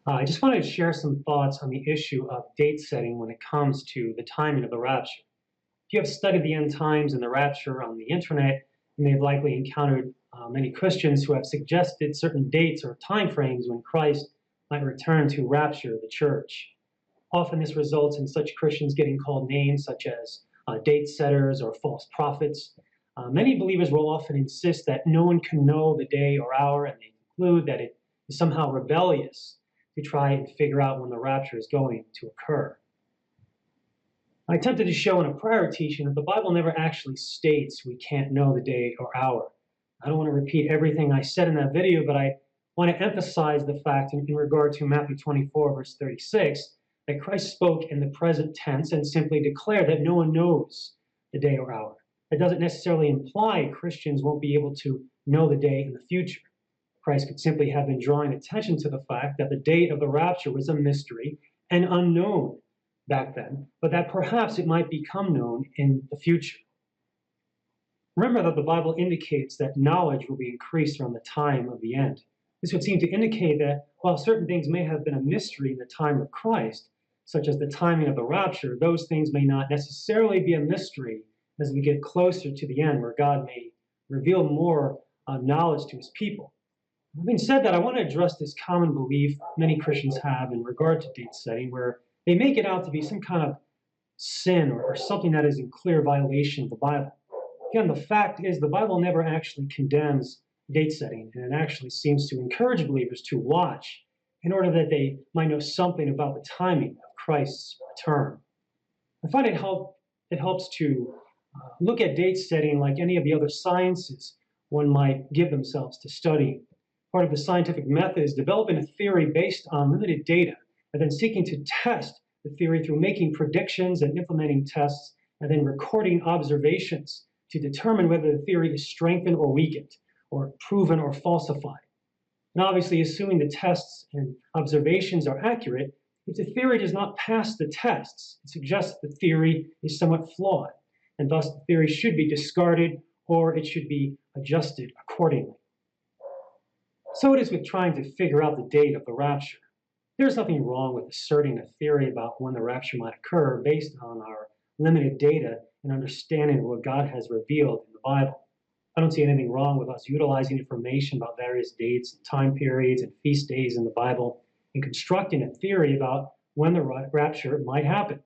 I just wanted to share some thoughts on the issue of date setting when it comes to the timing of the rapture. If you have studied the end times and the rapture on the internet, you may have likely encountered many Christians who have suggested certain dates or time frames when Christ might return to rapture the church. Often this results in such Christians getting called names such as date setters or false prophets. Many believers will often insist that no one can know the day or hour, and they conclude that it is somehow rebellious to try and figure out when the rapture is going to occur. I attempted to show in a prior teaching that the Bible never actually states we can't know the day or hour. I don't want to repeat everything I said in that video, but I want to emphasize the fact in regard to Matthew 24, verse 36, that Christ spoke in the present tense and simply declared that no one knows the day or hour. That doesn't necessarily imply Christians won't be able to know the day in the future. Christ could simply have been drawing attention to the fact that the date of the rapture was a mystery and unknown back then, but that perhaps it might become known in the future. Remember that the Bible indicates that knowledge will be increased around the time of the end. This would seem to indicate that while certain things may have been a mystery in the time of Christ, such as the timing of the rapture, those things may not necessarily be a mystery as we get closer to the end, where God may reveal more knowledge to his people. Having said that, I want to address this common belief many Christians have in regard to date setting, where they make it out to be some kind of sin or something that is in clear violation of the Bible. Again, the fact is the Bible never actually condemns date setting, and it actually seems to encourage believers to watch in order that they might know something about the timing of Christ's return. I find it helps to look at date setting like any of the other sciences one might give themselves to studying. Part of the scientific method is developing a theory based on limited data and then seeking to test the theory through making predictions and implementing tests and then recording observations to determine whether the theory is strengthened or weakened or proven or falsified. And obviously, assuming the tests and observations are accurate, if the theory does not pass the tests, it suggests the theory is somewhat flawed, and thus the theory should be discarded or it should be adjusted accordingly. So it is with trying to figure out the date of the rapture. There's nothing wrong with asserting a theory about when the rapture might occur based on our limited data and understanding of what God has revealed in the Bible. I don't see anything wrong with us utilizing information about various dates and time periods and feast days in the Bible and constructing a theory about when the rapture might happen,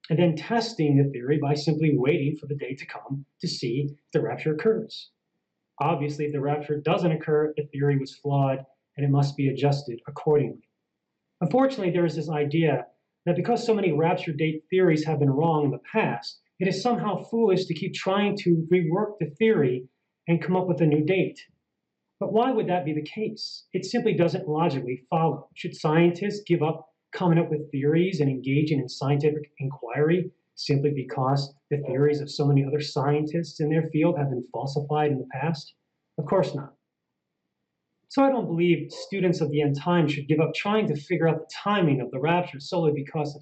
and then testing the theory by simply waiting for the day to come to see if the rapture occurs. Obviously, if the rapture doesn't occur, the theory was flawed and it must be adjusted accordingly. Unfortunately, there is this idea that because so many rapture date theories have been wrong in the past, it is somehow foolish to keep trying to rework the theory and come up with a new date. But why would that be the case? It simply doesn't logically follow. Should scientists give up coming up with theories and engaging in scientific inquiry simply because the theories of so many other scientists in their field have been falsified in the past? Of course not. So I don't believe students of the end time should give up trying to figure out the timing of the rapture solely because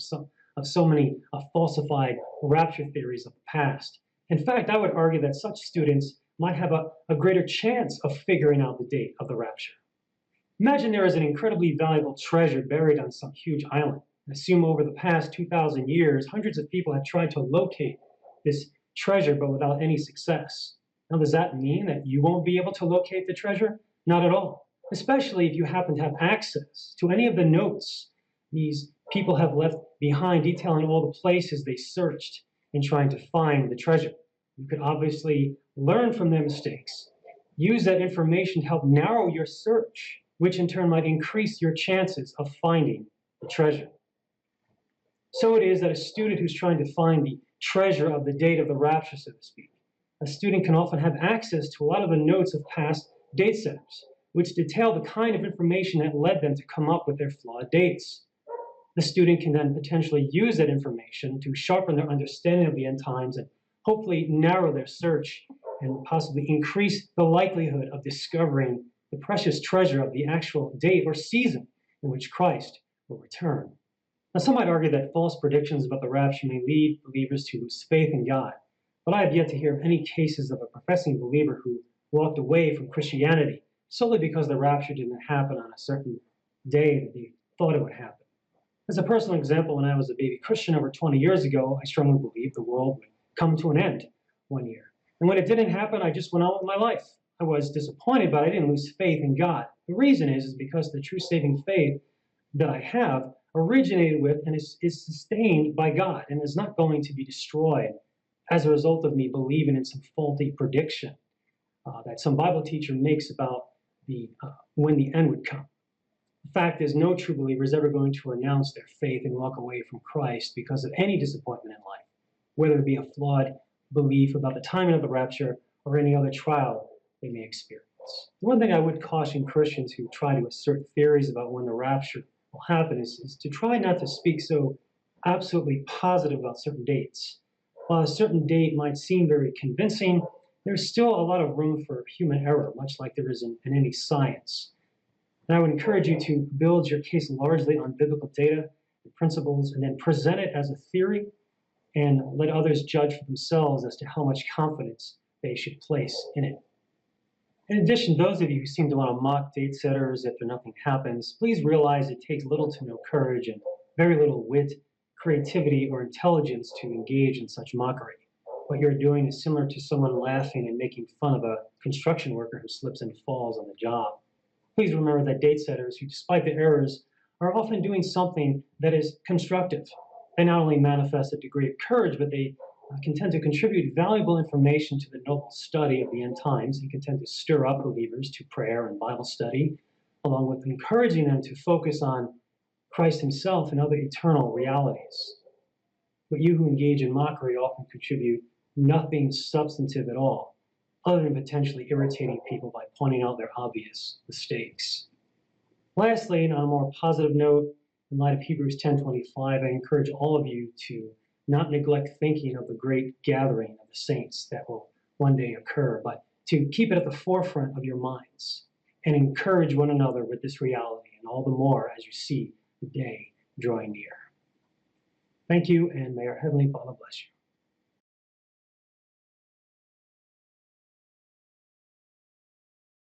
of so many falsified rapture theories of the past. In fact, I would argue that such students might have a greater chance of figuring out the date of the rapture. Imagine there is an incredibly valuable treasure buried on some huge island. Assume over the past 2,000 years, hundreds of people have tried to locate this treasure, but without any success. Now, does that mean that you won't be able to locate the treasure? Not at all, especially if you happen to have access to any of the notes these people have left behind detailing all the places they searched in trying to find the treasure. You could obviously learn from their mistakes, use that information to help narrow your search, which in turn might increase your chances of finding the treasure. So it is that a student who's trying to find the treasure of the date of the rapture, so to speak, a student can often have access to a lot of the notes of past date setters, which detail the kind of information that led them to come up with their flawed dates. The student can then potentially use that information to sharpen their understanding of the end times and hopefully narrow their search and possibly increase the likelihood of discovering the precious treasure of the actual date or season in which Christ will return. Now, some might argue that false predictions about the rapture may lead believers to lose faith in God, but I have yet to hear of any cases of a professing believer who walked away from Christianity solely because the rapture didn't happen on a certain day that they thought it would happen. As a personal example, when I was a baby Christian over 20 years ago, I strongly believed the world would come to an end one year. And when it didn't happen, I just went on with my life. I was disappointed, but I didn't lose faith in God. The reason is because the true saving faith that I have originated with and is sustained by God and is not going to be destroyed as a result of me believing in some faulty prediction that some Bible teacher makes about when the end would come. The fact is, no true believer is ever going to renounce their faith and walk away from Christ because of any disappointment in life, whether it be a flawed belief about the timing of the rapture or any other trial they may experience. The one thing I would caution Christians who try to assert theories about when the rapture will happen is to try not to speak so absolutely positive about certain dates. While a certain date might seem very convincing, there's still a lot of room for human error, much like there is in any science. And I would encourage you to build your case largely on biblical data and principles, and then present it as a theory and let others judge for themselves as to how much confidence they should place in it. In addition, those of you who seem to want to mock date setters after nothing happens, please realize it takes little to no courage and very little wit, creativity, or intelligence to engage in such mockery. What you're doing is similar to someone laughing and making fun of a construction worker who slips and falls on the job. Please remember that date setters, who despite their errors, are often doing something that is constructive. They not only manifest a degree of courage, but they can tend to contribute valuable information to the noble study of the end times and can tend to stir up believers to prayer and Bible study, along with encouraging them to focus on Christ himself and other eternal realities. But you who engage in mockery often contribute nothing substantive at all, other than potentially irritating people by pointing out their obvious mistakes. Lastly, and on a more positive note, in light of Hebrews 10:25, I encourage all of you to not neglect thinking of the great gathering of the saints that will one day occur, but to keep it at the forefront of your minds and encourage one another with this reality, and all the more as you see the day drawing near. Thank you, and may our Heavenly Father bless you.